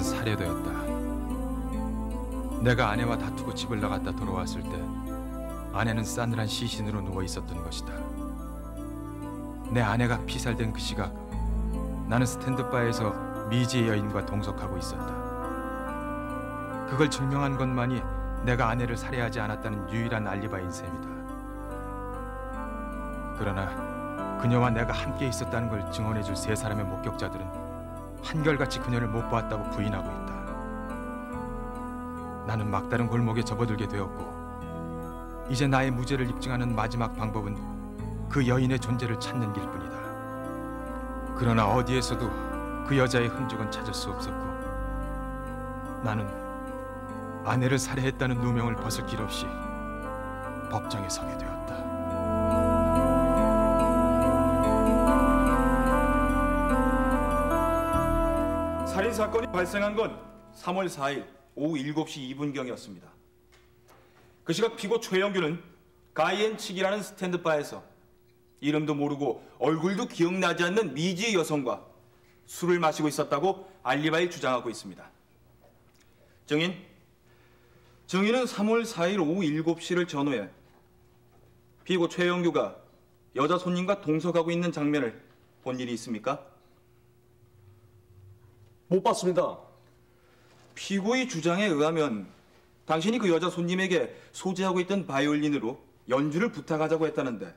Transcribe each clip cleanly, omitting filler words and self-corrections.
살해되었다. 내가 아내와 다투고 집을 나갔다 돌아왔을 때 아내는 싸늘한 시신으로 누워 있었던 것이다. 내 아내가 피살된 그 시각, 나는 스탠드바에서 미지의 여인과 동석하고 있었다. 그걸 증명한 것만이 내가 아내를 살해하지 않았다는 유일한 알리바이인 셈이다. 그러나 그녀와 내가 함께 있었다는 걸 증언해줄 세 사람의 목격자들은 한결같이 그녀를 못 보았다고 부인하고 있다. 나는 막다른 골목에 접어들게 되었고 이제 나의 무죄를 입증하는 마지막 방법은 그 여인의 존재를 찾는 길뿐이다. 그러나 어디에서도 그 여자의 흔적은 찾을 수 없었고 나는 아내를 살해했다는 누명을 벗을 길 없이 법정에 서게 되었다. 살인사건이 발생한 건 3월 4일 오후 7시 2분경이었습니다. 그 시각 피고 최영규는 가이앤칙이라는 스탠드바에서 이름도 모르고 얼굴도 기억나지 않는 미지의 여성과 술을 마시고 있었다고 알리바이 주장하고 있습니다. 증인은 3월 4일 오후 7시를 전후해 피고 최영규가 여자 손님과 동석하고 있는 장면을 본 일이 있습니까? 못 봤습니다. 피고의 주장에 의하면 당신이 그 여자 손님에게 소지하고 있던 바이올린으로 연주를 부탁하자고 했다는데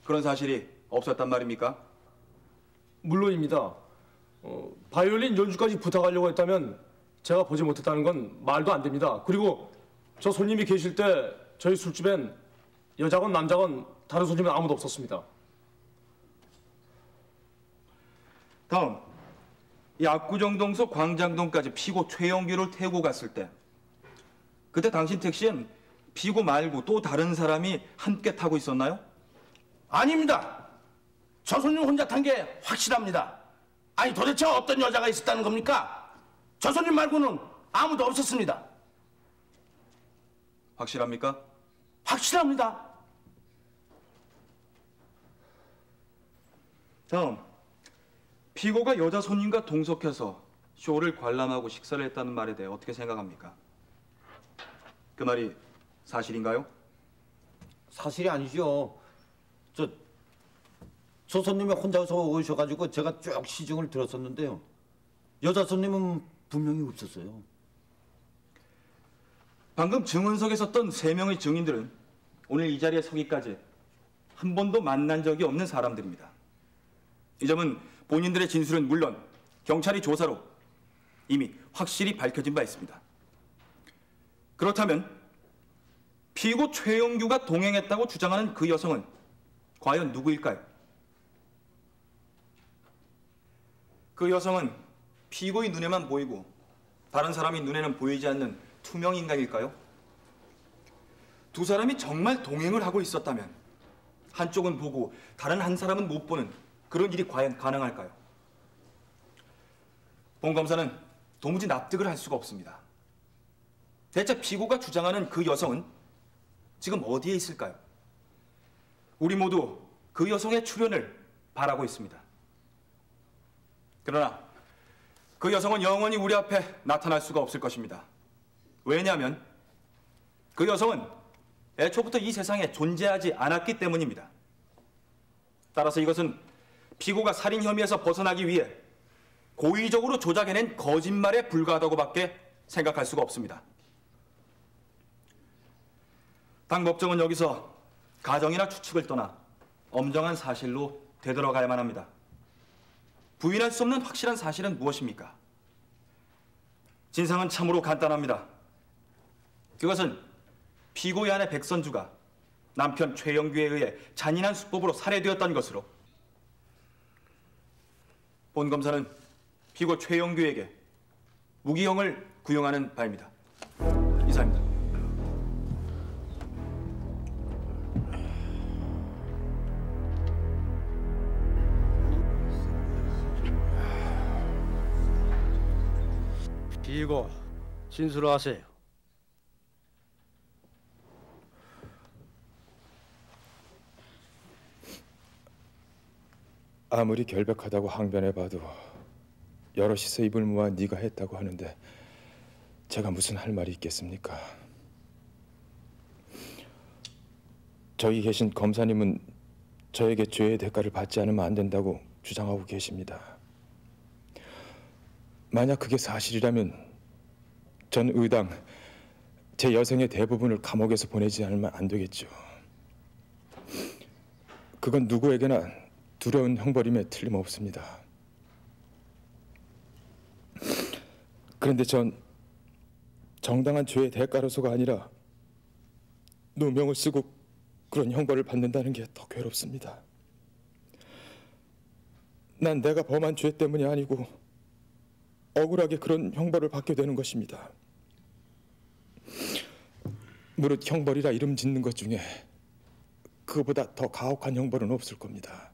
그런 사실이 없었단 말입니까? 물론입니다. 바이올린 연주까지 부탁하려고 했다면 제가 보지 못했다는 건 말도 안 됩니다. 그리고 저 손님이 계실 때 저희 술집엔 여자건 남자건 다른 손님은 아무도 없었습니다. 다음, 이 압구정동서 광장동까지 피고 최영규를 태우고 갔을 때 그때 당신 택시엔 피고 말고 또 다른 사람이 함께 타고 있었나요? 아닙니다. 저 손님 혼자 탄 게 확실합니다. 아니 도대체 어떤 여자가 있었다는 겁니까? 저 손님 말고는 아무도 없었습니다. 확실합니까? 확실합니다. 다음, 피고가 여자 손님과 동석해서 쇼를 관람하고 식사를 했다는 말에 대해 어떻게 생각합니까? 그 말이 사실인가요? 사실이 아니죠. 저 손님이 혼자서 오셔가지고 제가 쭉 시중을 들었었는데요. 여자 손님은 분명히 없었어요. 방금 증언석에 섰던 3명의 증인들은 오늘 이 자리에 서기까지 한 번도 만난 적이 없는 사람들입니다. 이 점은 본인들의 진술은 물론 경찰이 조사로 이미 확실히 밝혀진 바 있습니다. 그렇다면 피고 최영규가 동행했다고 주장하는 그 여성은 과연 누구일까요? 그 여성은 피고의 눈에만 보이고 다른 사람의 눈에는 보이지 않는 투명 인간일까요? 두 사람이 정말 동행을 하고 있었다면 한쪽은 보고 다른 한 사람은 못 보는 그런 일이 과연 가능할까요? 본 검사는 도무지 납득을 할 수가 없습니다. 대체 피고가 주장하는 그 여성은 지금 어디에 있을까요? 우리 모두 그 여성의 출현을 바라고 있습니다. 그러나 그 여성은 영원히 우리 앞에 나타날 수가 없을 것입니다. 왜냐하면 그 여성은 애초부터 이 세상에 존재하지 않았기 때문입니다. 따라서 이것은 피고가 살인 혐의에서 벗어나기 위해 고의적으로 조작해낸 거짓말에 불과하다고밖에 생각할 수가 없습니다. 당 법정은 여기서 가정이나 추측을 떠나 엄정한 사실로 되돌아가야만 합니다. 부인할 수 없는 확실한 사실은 무엇입니까? 진상은 참으로 간단합니다. 그것은 피고의 아내 백선주가 남편 최영규에 의해 잔인한 수법으로 살해되었다는 것으로 본 검사는 피고 최영규에게 무기형을 구형하는 바입니다. 이상입니다. 피고 진술하세요. 아무리 결백하다고 항변해봐도 여럿이서 입을 모아 네가 했다고 하는데 제가 무슨 할 말이 있겠습니까? 저기 계신 검사님은 저에게 죄의 대가를 받지 않으면 안 된다고 주장하고 계십니다. 만약 그게 사실이라면 전 의당 제 여생의 대부분을 감옥에서 보내지 않으면 안 되겠죠. 그건 누구에게나 두려운 형벌임에 틀림없습니다. 그런데 전 정당한 죄의 대가로서가 아니라 누명을 쓰고 그런 형벌을 받는다는 게 더 괴롭습니다. 난 내가 범한 죄 때문이 아니고 억울하게 그런 형벌을 받게 되는 것입니다. 무릇 형벌이라 이름 짓는 것 중에 그보다 더 가혹한 형벌은 없을 겁니다.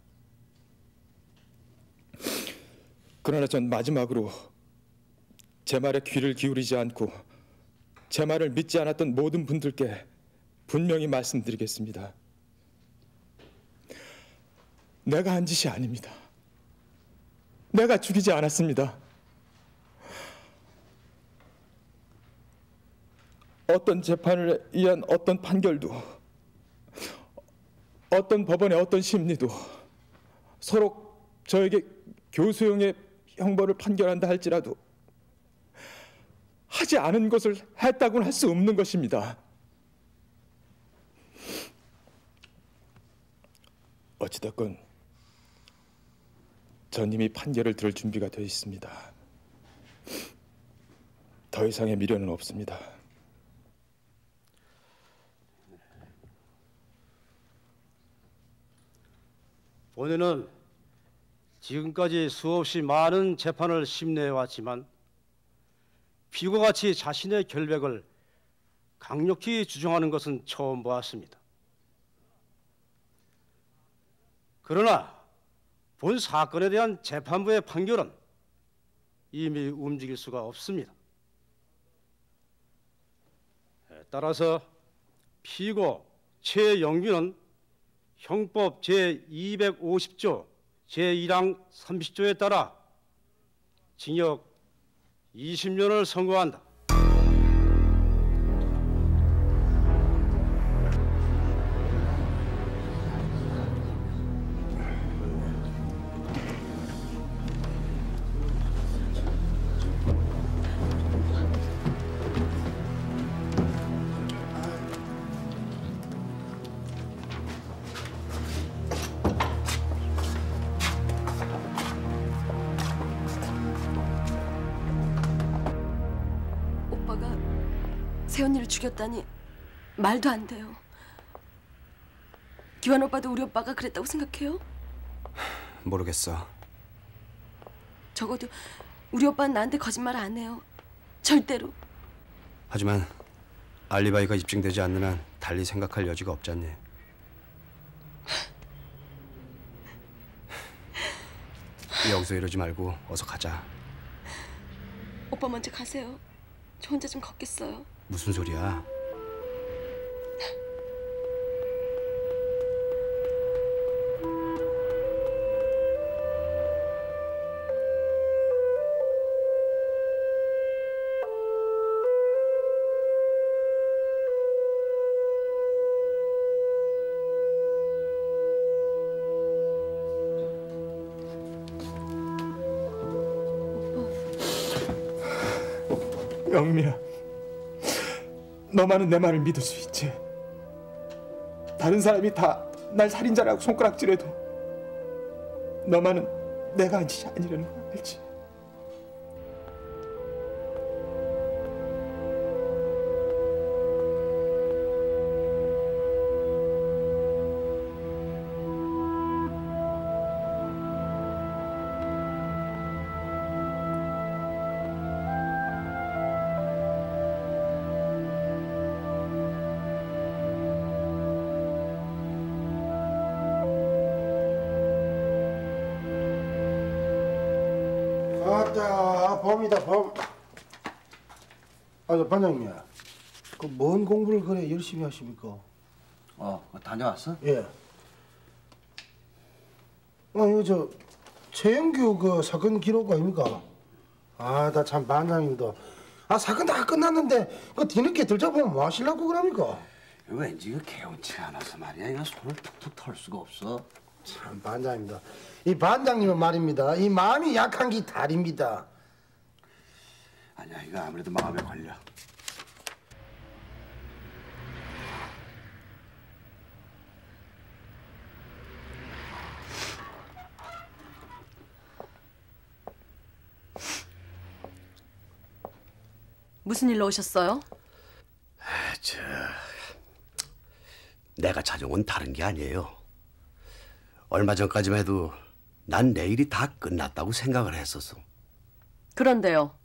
그러나 전 마지막으로 제 말에 귀를 기울이지 않고 제 말을 믿지 않았던 모든 분들께 분명히 말씀드리겠습니다. 내가 한 짓이 아닙니다. 내가 죽이지 않았습니다. 어떤 재판을 위한 어떤 판결도, 어떤 법원의 어떤 심리도 서로 저에게 교수형의 형벌을 판결한다 할지라도 하지 않은 것을 했다고는 할 수 없는 것입니다. 어찌됐건 전 이미 판결을 들을 준비가 되어 있습니다. 더 이상의 미련은 없습니다. 본인은 지금까지 수없이 많은 재판을 심리해왔지만 피고같이 자신의 결백을 강력히 주장하는 것은 처음 보았습니다. 그러나 본 사건에 대한 재판부의 판결은 이미 움직일 수가 없습니다. 따라서 피고 최영규는 형법 제250조 제1항 30조에 따라 징역 20년을 선고한다. 세연이를 죽였다니 말도 안 돼요. 기환 오빠도 우리 오빠가 그랬다고 생각해요? 모르겠어. 적어도 우리 오빠는 나한테 거짓말 안 해요. 절대로. 하지만 알리바이가 입증되지 않는 한 달리 생각할 여지가 없잖니. 여기서 이러지 말고 어서 가자. 오빠 먼저 가세요. 저 혼자 좀 걷겠어요. 무슨 소리야? 영미야, 너만은 내 말을 믿을 수 있지. 다른 사람이 다 날 살인자라고 손가락질해도 너만은 내가 한 짓이 아니라는 거 알지? 아따, 범이다, 범. 아, 반장님이야. 그 뭔 공부를 그래 열심히 하십니까? 다녀왔어? 예. 이거 최영규 그 사건 기록 아닙니까? 아, 나 참 반장님도. 아, 사건 다 끝났는데 그 뒤늦게 들춰보면 뭐 하시려고 그럽니까? 왠지 그 개운치 않아서 말이야. 이거 손을 툭툭 털 수가 없어. 참 반장입니다. 이 반장님은 말입니다. 이 마음이 약한 게 다릅니다. 아니야, 이거 아무래도 마음에 걸려. 무슨 일로 오셨어요? 내가 찾아온 다른 게 아니에요. 얼마 전까지만 해도 난 내일이 다 끝났다고 생각을 했었어. 그런데요.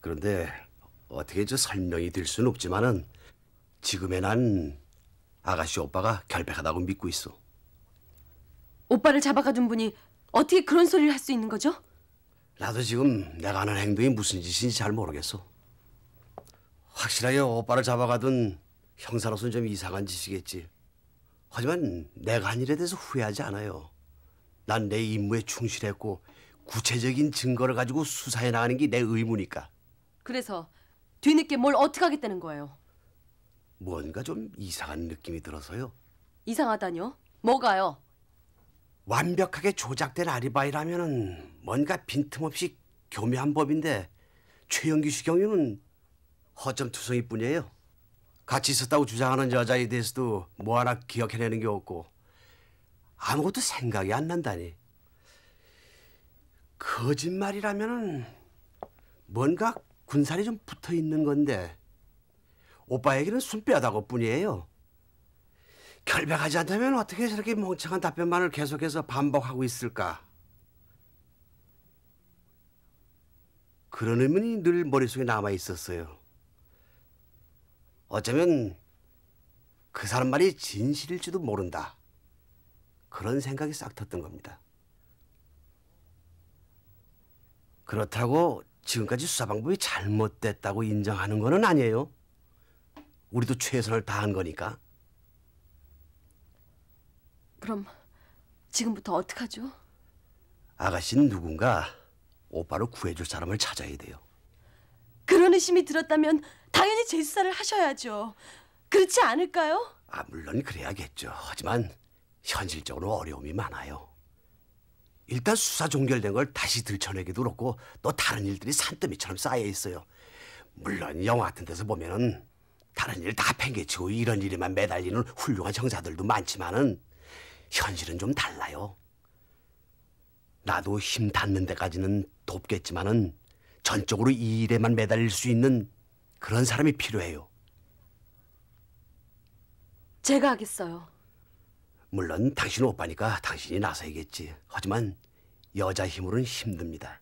그런데 어떻게 설명이 될 수는 없지만은 지금의 난 아가씨 오빠가 결백하다고 믿고 있어. 오빠를 잡아가둔 분이 어떻게 그런 소리를 할 수 있는 거죠? 나도 지금 내가 하는 행동이 무슨 짓인지 잘 모르겠어. 확실하게 오빠를 잡아가둔 형사로서는 좀 이상한 짓이겠지. 하지만 내가 한 일에 대해서 후회하지 않아요. 난 내 임무에 충실했고 구체적인 증거를 가지고 수사해 나가는 게 내 의무니까. 그래서 뒤늦게 뭘 어떻게 하겠다는 거예요? 뭔가 좀 이상한 느낌이 들어서요. 이상하다뇨? 뭐가요? 완벽하게 조작된 아리바이라면은 뭔가 빈틈없이 교묘한 법인데 최영규 씨 경우는 허점투성이뿐이에요. 같이 있었다고 주장하는 여자에 대해서도 뭐 하나 기억해내는 게 없고 아무것도 생각이 안 난다니. 거짓말이라면은 뭔가 군살이 좀 붙어 있는 건데 오빠에게는 손빼다고 뿐이에요. 결백하지 않다면 어떻게 저렇게 멍청한 답변만을 계속해서 반복하고 있을까? 그런 의문이 늘 머릿속에 남아 있었어요. 어쩌면 그 사람 말이 진실일지도 모른다. 그런 생각이 싹 텄던 겁니다. 그렇다고 지금까지 수사 방법이 잘못됐다고 인정하는 건 아니에요. 우리도 최선을 다한 거니까. 그럼 지금부터 어떡하죠? 아가씨는 누군가 오빠를 구해줄 사람을 찾아야 돼요. 그런 의심이 들었다면 당연히 재수사를 하셔야죠. 그렇지 않을까요? 물론 그래야겠죠. 하지만 현실적으로 어려움이 많아요. 일단 수사 종결된 걸 다시 들춰내기도 그렇고 또 다른 일들이 산더미처럼 쌓여 있어요. 물론 영화 같은 데서 보면은 다른 일 다 팽개치고 이런 일에만 매달리는 훌륭한 형사들도 많지만은 현실은 좀 달라요. 나도 힘 닿는 데까지는 돕겠지만은 전적으로 이 일에만 매달릴 수 있는 그런 사람이 필요해요. 제가 하겠어요. 물론 당신 오빠니까 당신이 나서야겠지. 하지만 여자 힘으로는 힘듭니다.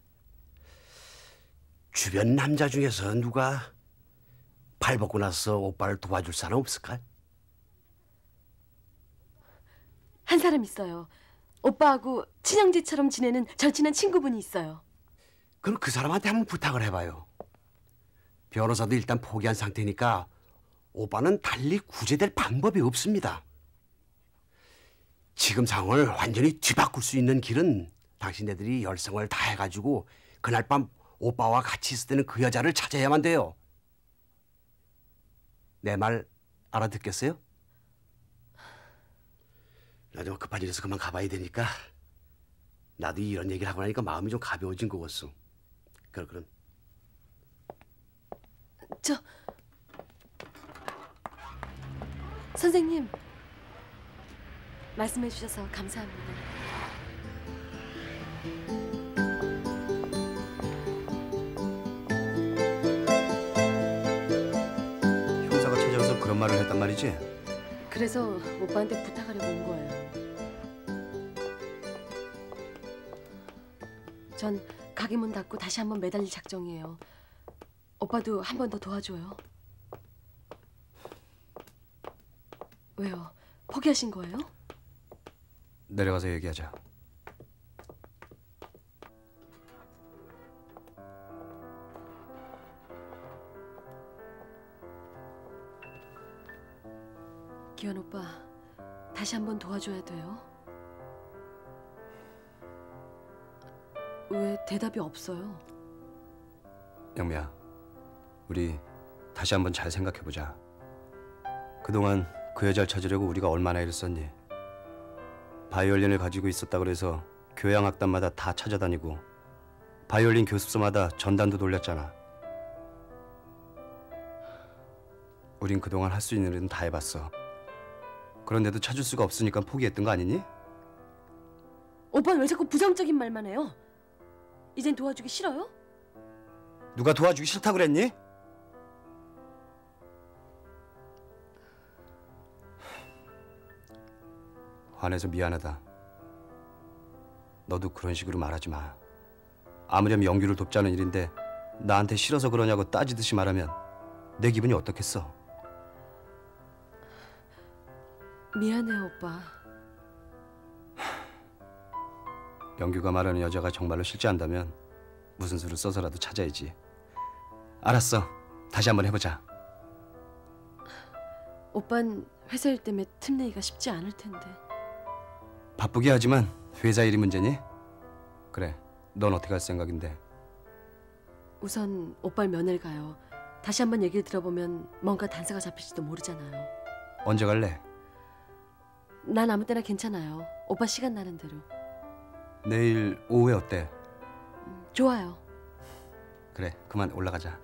주변 남자 중에서 누가 발 벗고 나서 오빠를 도와줄 사람 없을까? 한 사람 있어요. 오빠하고 친형제처럼 지내는 절친한 친구분이 있어요. 그럼 그 사람한테 한번 부탁을 해봐요. 변호사도 일단 포기한 상태니까 오빠는 달리 구제될 방법이 없습니다. 지금 상황을 완전히 뒤바꿀 수 있는 길은 당신네들이 열성을 다해가지고 그날 밤 오빠와 같이 있을 때는 그 여자를 찾아야만 돼요. 내 말 알아듣겠어요? 나 좀 급한 일에서 그만 가봐야 되니까 나도 이런 얘기를 하고 나니까 마음이 좀 가벼워진 것 같소. 그럼. 선생님, 말씀해 주셔서 감사합니다. 형사가 찾아와서 그런 말을 했단 말이지? 그래서 오빠한테 부탁하려고 온 거예요. 전 가게 문 닫고 다시 한번 매달릴 작정이에요. 오빠도 한 번 더 도와줘요. 왜요? 포기하신 거예요? 내려가서 얘기하자. 기현 오빠, 다시 한번 도와줘야 돼요. 왜 대답이 없어요? 영미야, 우리 다시 한번 잘 생각해보자. 그동안 그 여자를 찾으려고 우리가 얼마나 애를 썼니? 바이올린을 가지고 있었다 그래서 교향악단마다 다 찾아다니고 바이올린 교습소마다 전단도 돌렸잖아. 우린 그동안 할 수 있는 일은 다 해봤어. 그런데도 찾을 수가 없으니까 포기했던 거 아니니? 오빠는 왜 자꾸 부정적인 말만 해요? 이젠 도와주기 싫어요? 누가 도와주기 싫다 그랬니? 화내서 미안하다. 너도 그런 식으로 말하지 마. 아무렴 영규를 돕자는 일인데 나한테 싫어서 그러냐고 따지듯이 말하면 내 기분이 어떻겠어? 미안해요, 오빠. 영규가 말하는 여자가 정말로 실제한다면 무슨 수를 써서라도 찾아야지. 알았어. 다시 한번 해보자. 오빤 회사 일 때문에 틈내기가 쉽지 않을 텐데. 바쁘게 하지만 회사 일이 문제니? 그래. 넌 어떻게 할 생각인데? 우선 오빠를 면회를 가요. 다시 한번 얘기를 들어보면 뭔가 단서가 잡힐지도 모르잖아요. 언제 갈래? 난 아무 때나 괜찮아요. 오빠 시간 나는 대로. 내일 오후에 어때? 좋아요. 그래. 그만 올라가자.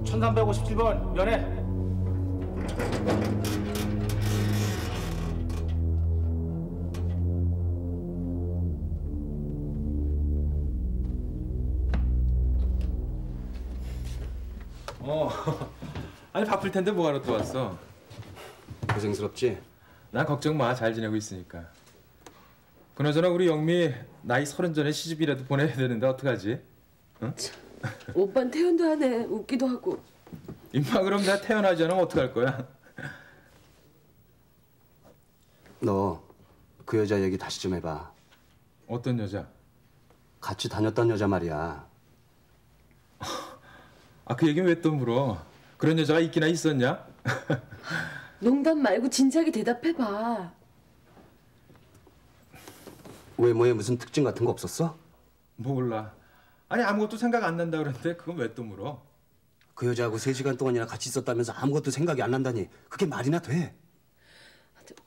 (1357번) 면회. 아니 바쁠 텐데 뭐하러 또 왔어? 고생스럽지? 난 걱정 마. 잘 지내고 있으니까. 그나저나 우리 영미 나이 30 전에 시집이라도 보내야 되는데 어떡하지? 응? 오빤 태연도 하네. 웃기도 하고. 임마 그럼 내가 태어나지 않으면 어떡할 거야? 너 그 여자 얘기 다시 좀 해봐. 어떤 여자? 같이 다녔던 여자 말이야. 아 그 얘기는 왜 또 물어? 그런 여자가 있기나 있었냐? 농담 말고 진지하게 대답해봐. 외모에 무슨 특징 같은 거 없었어? 몰라. 아니 아무것도 생각 안 난다 그러는데 그건 왜 또 물어? 그 여자하고 3시간 동안이나 같이 있었다면서 아무것도 생각이 안 난다니 그게 말이나 돼?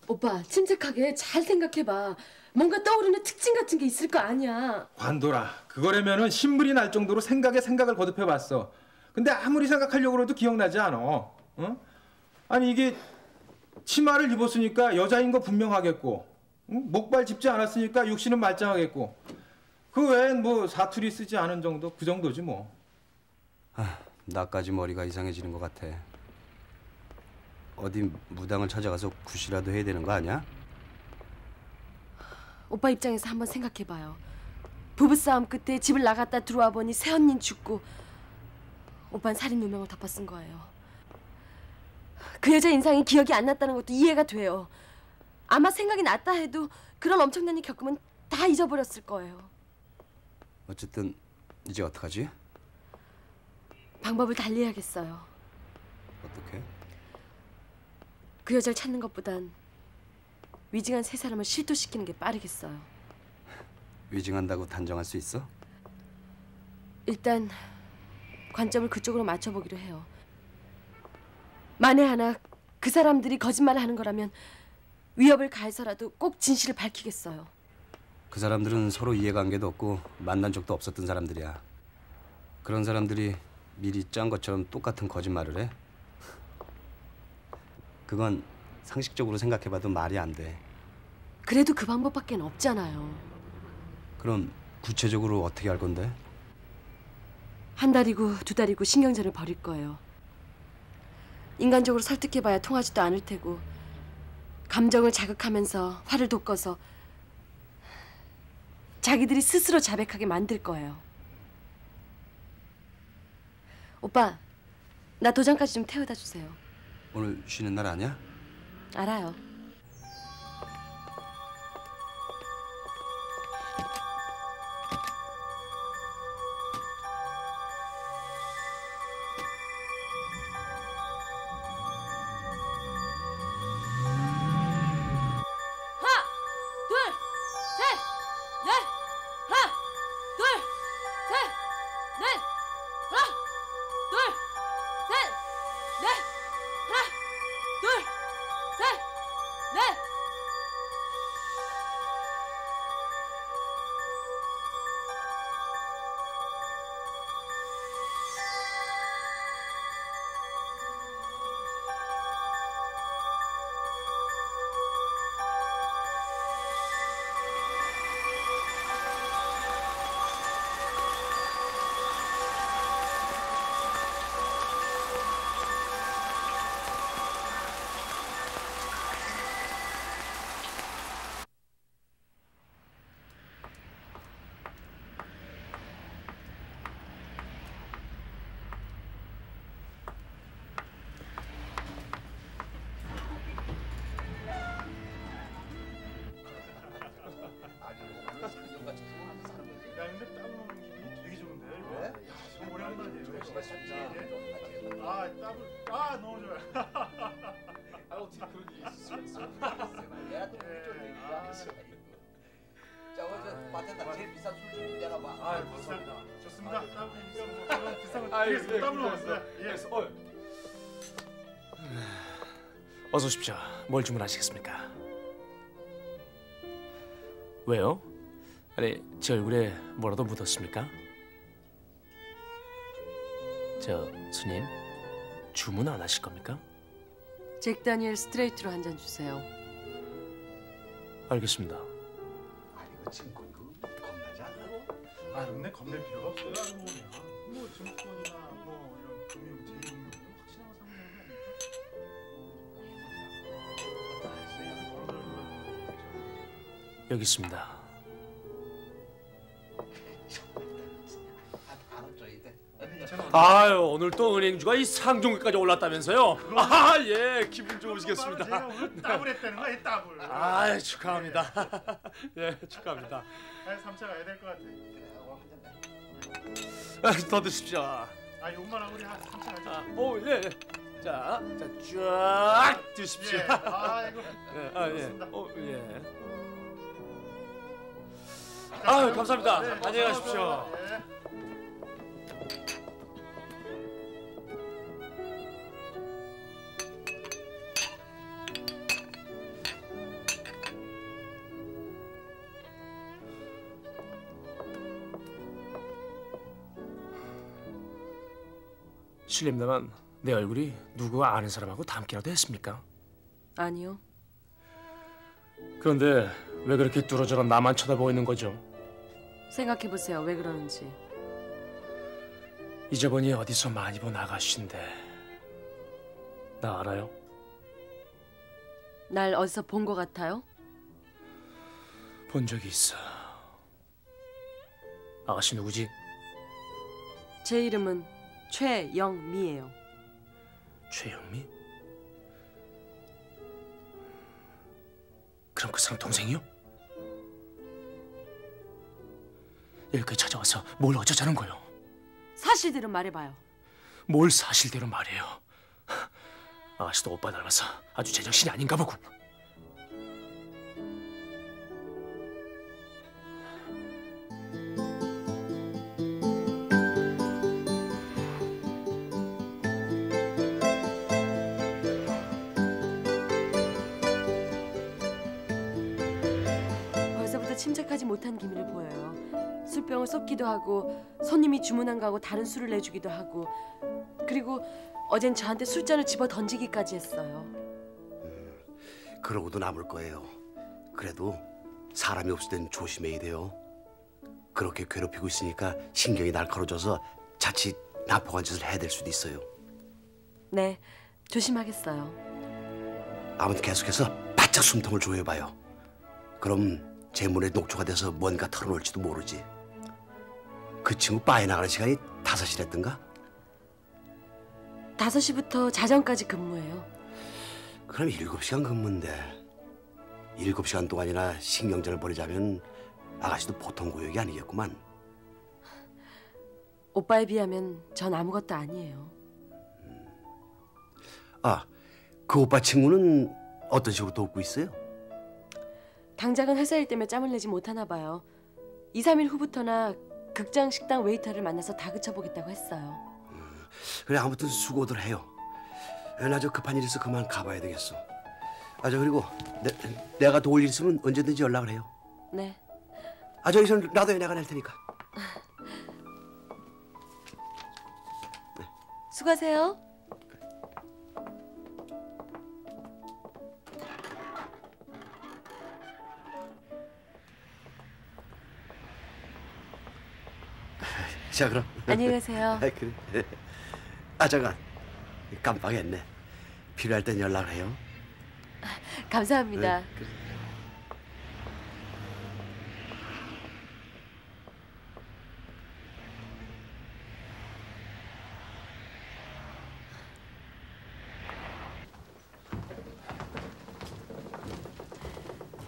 오빠 침착하게 잘 생각해봐. 뭔가 떠오르는 특징 같은 게 있을 거 아니야. 관둬라. 그거라면은 신물이 날 정도로 생각에 생각을 거듭해봤어. 근데 아무리 생각하려고 해도 기억나지 않아. 어? 아니 이게 치마를 입었으니까 여자인 거 분명하겠고, 응? 목발 짚지 않았으니까 육신은 말짱하겠고, 그 외엔 뭐 사투리 쓰지 않은 정도, 그 정도지 뭐. 아, 나까지 머리가 이상해지는 것 같아. 어디 무당을 찾아가서 굿이라도 해야 되는 거 아니야? 오빠 입장에서 한번 생각해봐요. 부부싸움 끝에 집을 나갔다 들어와 보니 새언닌 죽고 오빠는 살인 누명을 덮어 쓴 거예요. 그 여자 인상이 기억이 안 났다는 것도 이해가 돼요. 아마 생각이 났다 해도 그런 엄청난 일 겪으면 다 잊어버렸을 거예요. 어쨌든 이제 어떡하지? 방법을 달리 해야겠어요. 어떻게? 그 여자를 찾는 것보단 위증한 3사람을 실토시키는 게 빠르겠어요. 위증한다고 단정할 수 있어? 일단 관점을 그쪽으로 맞춰보기로 해요. 만에 하나 그 사람들이 거짓말을 하는 거라면 위협을 가해서라도 꼭 진실을 밝히겠어요. 그 사람들은 서로 이해관계도 없고 만난 적도 없었던 사람들이야. 그런 사람들이 미리 짠 것처럼 똑같은 거짓말을 해? 그건 상식적으로 생각해봐도 말이 안 돼. 그래도 그 방법밖에 없잖아요. 그럼 구체적으로 어떻게 할 건데? 한 달이고 두 달이고 신경전을 벌일 거예요. 인간적으로 설득해봐야 통하지도 않을 테고 감정을 자극하면서 화를 돋궈서 자기들이 스스로 자백하게 만들 거예요. 오빠, 나 도장까지 좀 태워다 주세요. 오늘 쉬는 날 아니야? 알아요. 어서 오십시오. 뭘 주문하시겠습니까? 왜요? 아니, 제 얼굴에 뭐라도 묻었습니까? 저 스님, 주문 안 하실 겁니까? 잭 다니엘 스트레이트로 한 잔 주세요. 알겠습니다. 이거 증권 겁나지 않아요? 아, 근데 겁낼 필요가 없어요. 뭐 증권이나 뭐 이런 금융, 제휴 확실한 거 상관없는 거 아닙니까? 여기 있습니다. 아유, 오늘 또 은행주가 이 상종까지 올랐다면서요? 아, 예, 기분 좋으시겠습니다. 제가 오늘 따블했다는 거예요, 따블. 아, 축하합니다. 예, 축하합니다. 아, 3차 가야 될 것 같아. 더 드십시오. 아, 욕만 하고 우리 한 3차 가자. 아, 오, 예. 자, 쫙 드십시오. 예, 아이고. 예, 아, 예. 좋습니다. 예. 아, 감사합니다. 네, 안녕히 가십시오. 예. 실례입니다만 내 얼굴이 누구 아는 사람하고 닮기라도 했습니까? 아니요. 그런데 왜 그렇게 뚫어져라 나만 쳐다보고 있는 거죠? 생각해보세요. 왜 그러는지. 이제 보니 어디서 많이 본 아가씨인데 나 알아요? 날 어디서 본 것 같아요? 본 적이 있어. 아가씨 누구지? 제 이름은 최영미예요. 최영미? 그럼 그 사람 동생이요? 여기까지 찾아와서 뭘 어쩌자는 거요? 사실대로 말해봐요. 뭘 사실대로 말해요? 아가씨도 오빠 닮아서 아주 제정신이 아닌가 보군. 집에서 침착하지 못한 기미를 보여요. 술병을 쏟기도 하고 손님이 주문한 거하고 다른 술을 내주기도 하고 그리고 어젠 저한테 술잔을 집어 던지기까지 했어요. 그러고도 남을 거예요. 그래도 사람이 없을 땐 조심해야 돼요. 그렇게 괴롭히고 있으니까 신경이 날카로워져서 자칫 난폭한 짓을 해야 될 수도 있어요. 네, 조심하겠어요. 아무튼 계속해서 바짝 숨통을 조여봐요. 그럼 제 문에 녹초가 돼서 뭔가 털어놓을지도 모르지. 그 친구 바에 나가는 시간이 5시랬던가? 5시부터 자정까지 근무해요. 그럼 7시간 근무인데 7시간 동안이나 신경전을 벌이자면 아가씨도 보통 고역이 아니겠구만. 오빠에 비하면 전 아무것도 아니에요. 아, 그 오빠 친구는 어떤 식으로 돕고 있어요? 당장은 회사 일 때문에 짬을 내지 못하나 봐요. 2, 3일 후부터나 극장 식당 웨이터를 만나서 다그쳐보겠다고 했어요. 그래, 아무튼 수고들 해요. 나 저 급한 일 있어 그만 가봐야 되겠어. 아, 저 그리고 내가 도울 일 있으면 언제든지 연락을 해요. 네. 아, 저기서 라도에 내가 낼 테니까. 네. 수고하세요. 자, 그럼. 안녕히 가세요. 아, 그래. 아, 잠깐. 깜빡했네. 필요할 땐 연락을 해요. 감사합니다. 그래.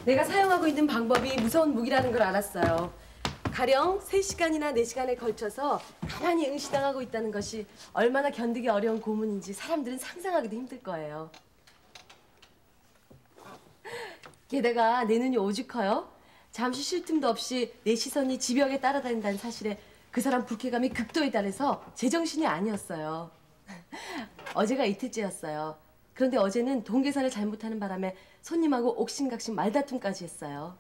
내가 사용하고 있는 방법이 무서운 무기라는 걸 알았어요. 가령 3시간이나 4시간에 걸쳐서 가만히 응시당하고 있다는 것이 얼마나 견디기 어려운 고문인지 사람들은 상상하기도 힘들 거예요. 게다가 내 눈이 오죽해요. 잠시 쉴 틈도 없이 내 시선이 지벽에 따라다닌다는 사실에 그 사람 불쾌감이 극도에 달해서 제정신이 아니었어요. 어제가 이틀째였어요. 그런데 어제는 돈 계산을 잘못하는 바람에 손님하고 옥신각신 말다툼까지 했어요.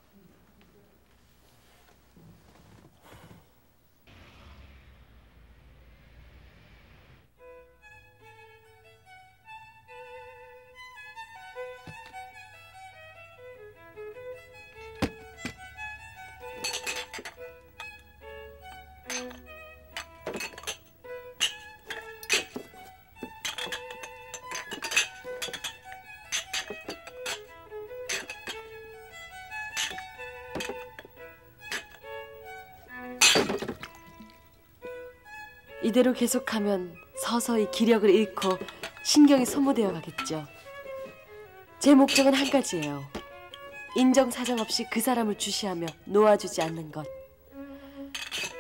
이대로 계속하면 서서히 기력을 잃고 신경이 소모되어 가겠죠. 제 목적은 한 가지예요. 인정사정 없이 그 사람을 주시하며 놓아주지 않는 것.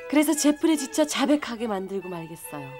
그래서 제풀에 지쳐 자백하게 만들고 말겠어요.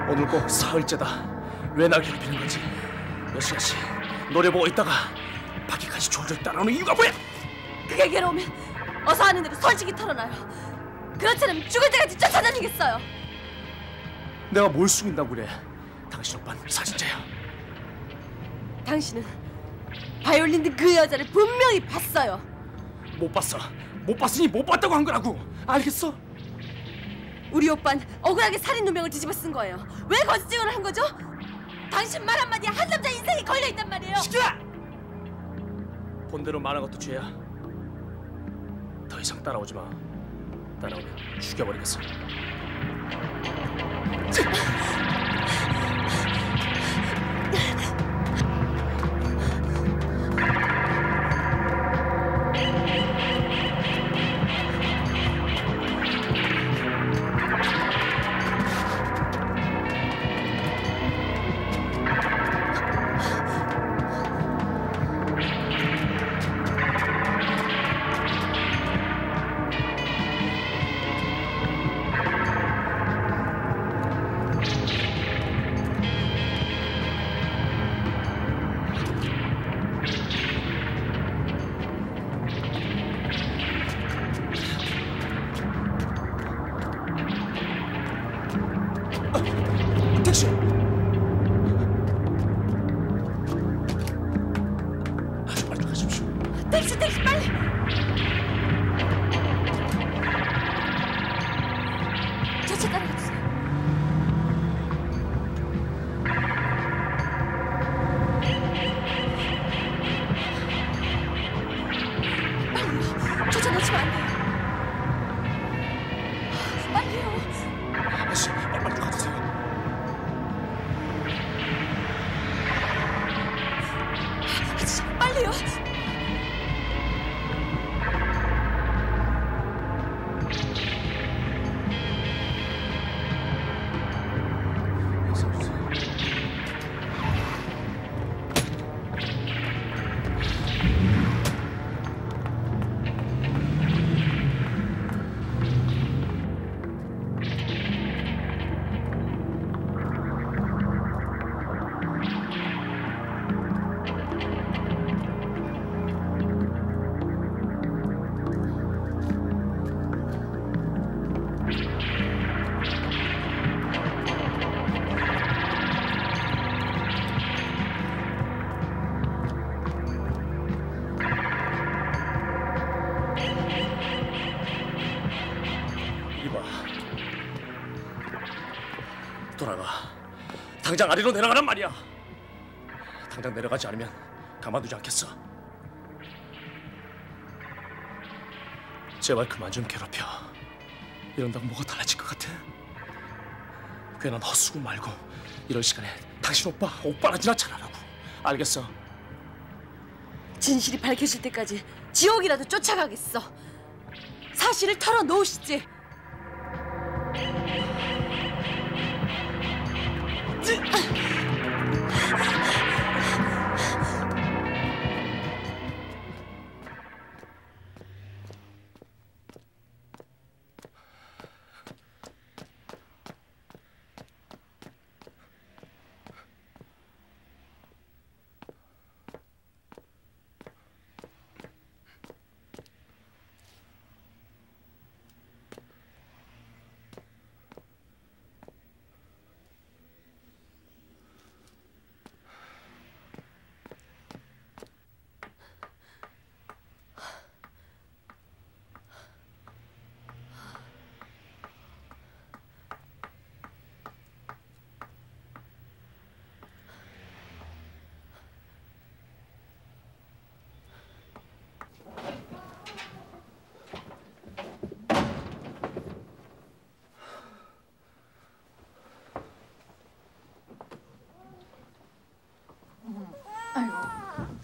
오늘 꼭 사흘째다. 왜 날 괴롭히는 거지? 몇 시간씩 노래 보고 있다가 밖에까지 졸졸 따라오는 이유가 뭐야? 그게 괴로우면 어서 하는 대로 솔직히 털어놔요. 그렇지 않으면 죽을 때까지 쫓아다니겠어요. 내가 뭘 숨긴다고 그래? 당신 오빠는 사진자야. 당신은 바이올린 든 그 여자를 분명히 봤어요. 못 봤어. 못 봤으니 못 봤다고 한 거라고. 알겠어? 우리 오빠는 억울하게 살인 누명을 뒤집어 쓴 거예요. 왜 거짓 증언을 한 거죠? 당신 말 한마디에 한 남자 인생이 걸려있단 말이에요. 시끄러! 본대로 말한 것도 죄야. 더 이상 따라오지 마. 따라오면 죽여버리겠어. 택시 빨리. 저 차 따라가 주세요. 빨리요. 저 차 놓치면 안 돼요. 빨리요. 아저씨, 빨리 가주세요. 아저씨, 빨리요. 돌아가. 당장 아래로 내려가란 말이야. 당장 내려가지 않으면 가만두지 않겠어. 제발 그만 좀 괴롭혀. 이런다고 뭐가 달라질 것 같아? 괜한 헛수고 말고 이런 시간에 당신 오빠나 지나 잘하라고. 알겠어? 진실이 밝혀질 때까지 지옥이라도 쫓아가겠어. 사실을 털어놓으시지.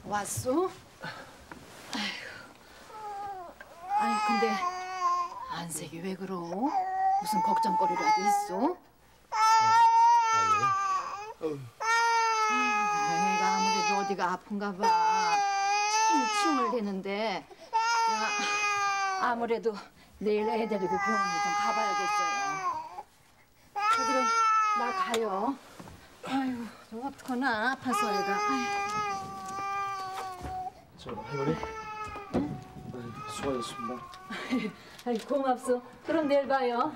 왔어? 아니 근데 안색이 왜 그러? 무슨 걱정거리라도 있어? 애가 아무래도 어디가 아픈가 봐. 칭칭을 대는데 아무래도 내일 애 데리고 병원에 좀 가봐야겠어요. 그래 나 가요. 아이고 좀 어떡하나 아파서 애가. 아이고. 저 할머니, 수고하셨습니다. 아이 고맙소. 그럼 내일 봐요.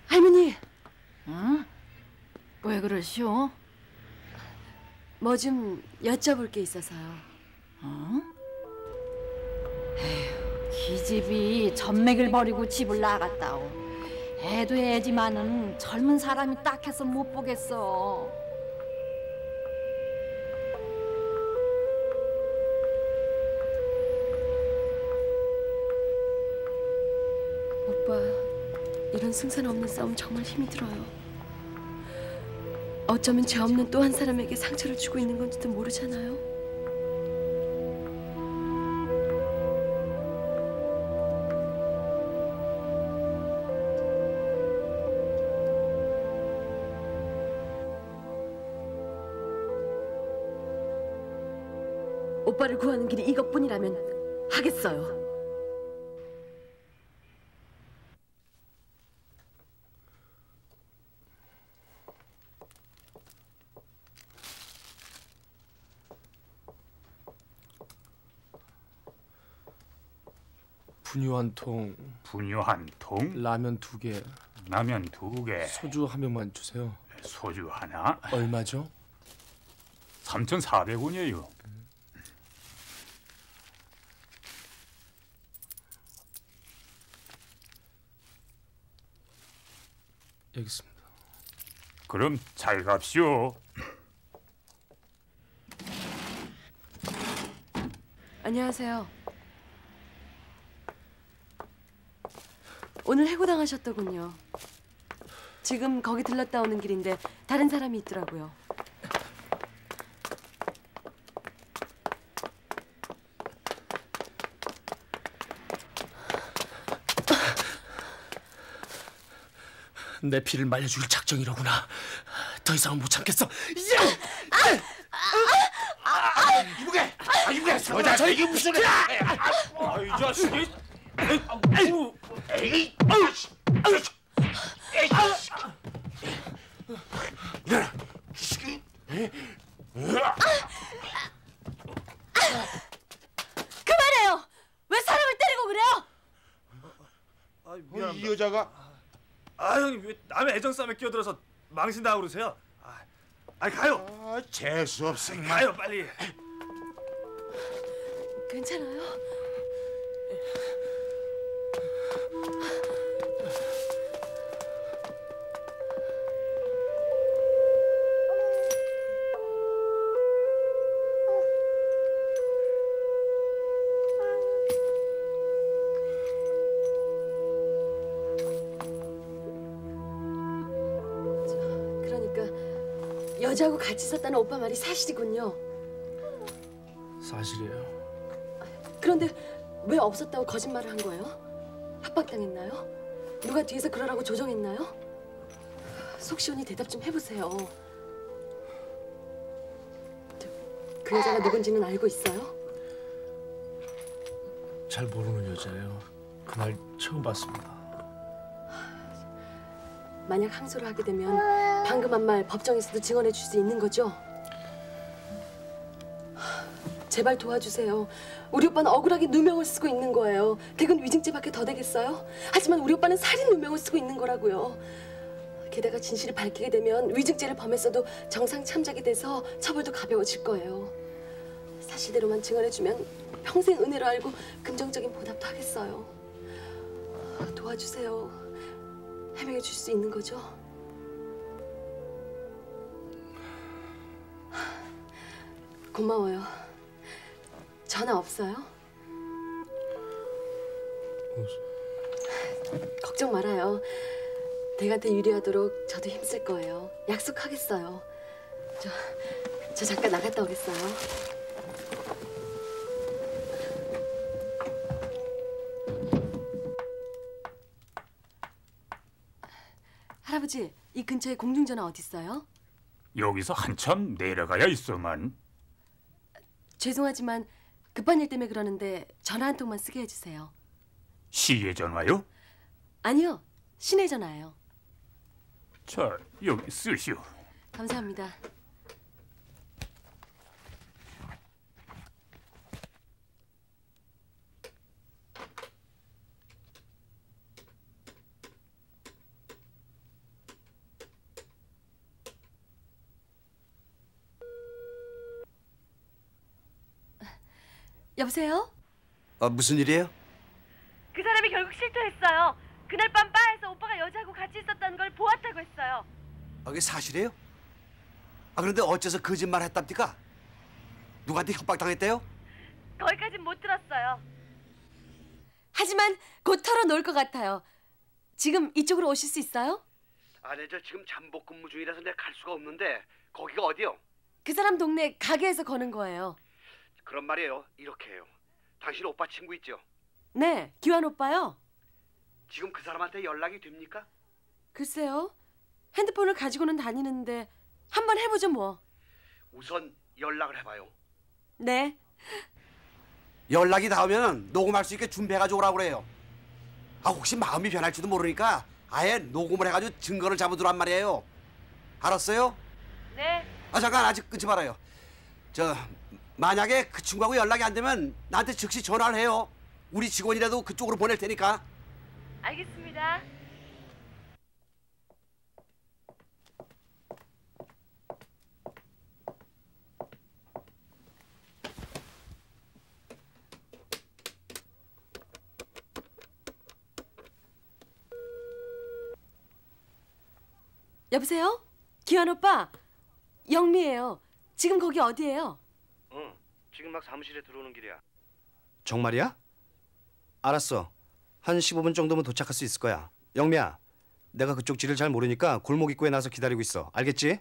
할머니. 응? 왜 그러시오? 뭐 좀 여쭤볼 게 있어서요. 어? 에휴, 기집이 전맥을 버리고 집을 나갔다오. 애도 애지만은 젊은 사람이 딱해서 못 보겠어. 오빠, 이런 승산 없는 싸움 정말 힘이 들어요. 어쩌면 죄 없는 또 한 사람에게 상처를 주고 있는 건지도 모르잖아요. 오빠를 구하는 길이 이것뿐이라면 하겠어요. 분유 한 통, 분유 한 통, 라면 2개, 라면 2개, 소주 한 병만 주세요. 소주 하나. 얼마죠? 3,400원이에요. 여기 있습니다. 그럼 잘 갑시오. 안녕하세요. 오늘 해고당하셨더군요. 지금 거기 들렀다 오는 길인데 다른 사람이 있더라고요. 내 피를 말려줄 작정이로구나. 더 이상은 못 참겠어. 이보게! 이보게! 여자 이게 무슨 애야! 이 자식이! 에이! 그만해요! 왜 사람을 때리고 그래요? 이 여자가 형님 왜 남의 애정 싸움에 끼어들어서 망신당하고 그러세요? 가요. 재수 없어. 가요 빨리. 괜찮아요? 여자하고 같이 있었다는 오빠 말이 사실이군요. 사실이에요. 그런데 왜 없었다고 거짓말을 한 거예요? 협박당했나요? 누가 뒤에서 그러라고 조종했나요? 속 시원히 대답 좀 해보세요. 그 여자가 누군지는 알고 있어요? 잘 모르는 여자예요. 그날 처음 봤습니다. 만약 항소를 하게 되면 방금 한 말 법정에서도 증언해 줄 수 있는 거죠? 제발 도와주세요. 우리 오빠는 억울하게 누명을 쓰고 있는 거예요. 대근 위증죄밖에 더 되겠어요? 하지만 우리 오빠는 살인 누명을 쓰고 있는 거라고요. 게다가 진실을 밝히게 되면 위증죄를 범했어도 정상 참작이 돼서 처벌도 가벼워질 거예요. 사실대로만 증언해주면 평생 은혜로 알고 긍정적인 보답도 하겠어요. 도와주세요. 해명해 줄 수 있는 거죠? 고마워요. 전화 없어요? 걱정 말아요. 댁한테 유리하도록 저도 힘쓸 거예요. 약속하겠어요. 저 잠깐 나갔다 오겠어요. 할아버지, 이 근처에 공중전화 어디 있어요? 여기서 한참 내려가야 있어만. 죄송하지만 급한 일 때문에 그러는데 전화 한 통만 쓰게 해주세요. 시의 전화요? 아니요, 시내 전화예요. 자, 여기 쓰시오. 감사합니다. 여보세요? 무슨 일이에요? 그 사람이 결국 실토했어요. 그날 밤 바에서 오빠가 여자하고 같이 있었다는 걸 보았다고 했어요. 그게 사실이에요? 그런데 어째서 거짓말 했답니까? 누구한테 협박당했대요? 거기까진 못 들었어요. 하지만 곧 털어놓을 것 같아요. 지금 이쪽으로 오실 수 있어요? 아니, 저 지금 잠복 근무 중이라서 내가 갈 수가 없는데 거기가 어디요? 그 사람 동네 가게에서 거는 거예요. 그런 말이에요. 이렇게 해요. 당신 오빠 친구 있죠? 네, 기환 오빠요. 지금 그 사람한테 연락이 됩니까? 글쎄요. 핸드폰을 가지고는 다니는데 한번 해보죠 뭐. 우선 연락을 해봐요. 네. 연락이 닿으면 녹음할 수 있게 준비해가지고 오라고 그래요. 혹시 마음이 변할지도 모르니까 아예 녹음을 해가지고 증거를 잡아두란 말이에요. 알았어요? 네. 잠깐 아직 끊지 말아요. 만약에 그 친구하고 연락이 안 되면 나한테 즉시 전화를 해요. 우리 직원이라도 그쪽으로 보낼 테니까. 알겠습니다. 여보세요? 기환 오빠, 영미예요. 지금 거기 어디예요? 응, 지금 막 사무실에 들어오는 길이야. 정말이야? 알았어. 한 15분 정도면 도착할 수 있을 거야. 영미야, 내가 그쪽 길을 잘 모르니까 골목 입구에 나서 기다리고 있어. 알겠지?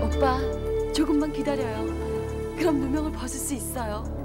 오빠, 조금만 기다려요. 그럼 누명을 벗을 수 있어요.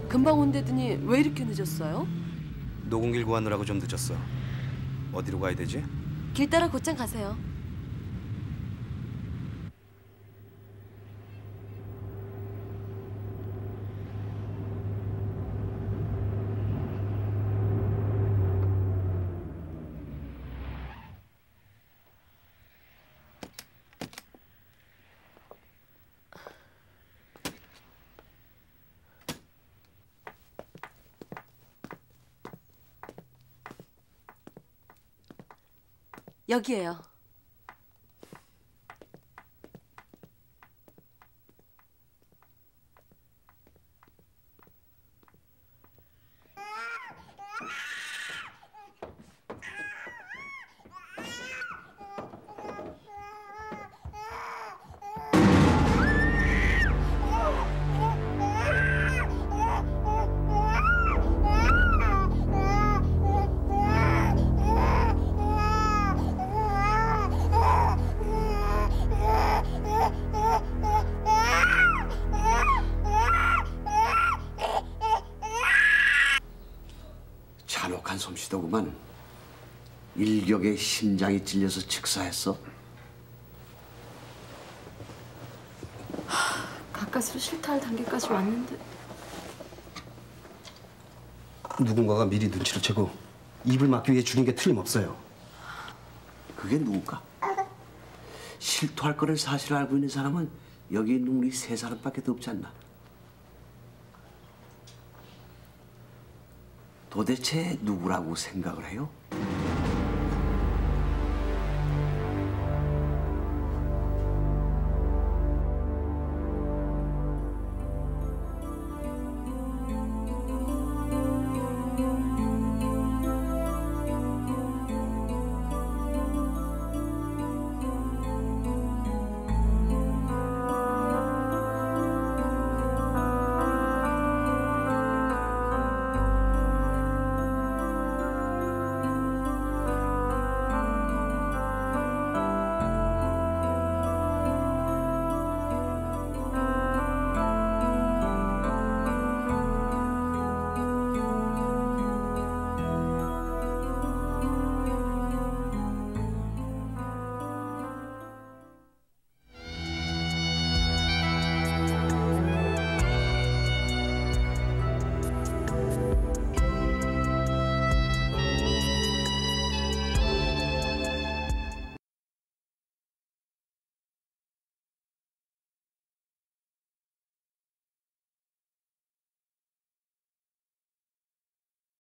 금방 온다더니 왜 이렇게 늦었어요? 노공길 구하느라고 좀 늦었어. 어디로 가야 되지? 길 따라 곧장 가세요. 여기에요. 잔혹한 솜씨더구만. 일격에 심장이 찔려서 즉사했어. 가까스로 실타할 단계까지 왔는데. 누군가가 미리 눈치를 채고 입을 막기 위해 죽인 게 틀림없어요. 그게 누굴까? 실토할 거를 사실을 알고 있는 사람은 여기 있는 우리 세 사람밖에 없지 않나? 도대체 누구라고 생각을 해요?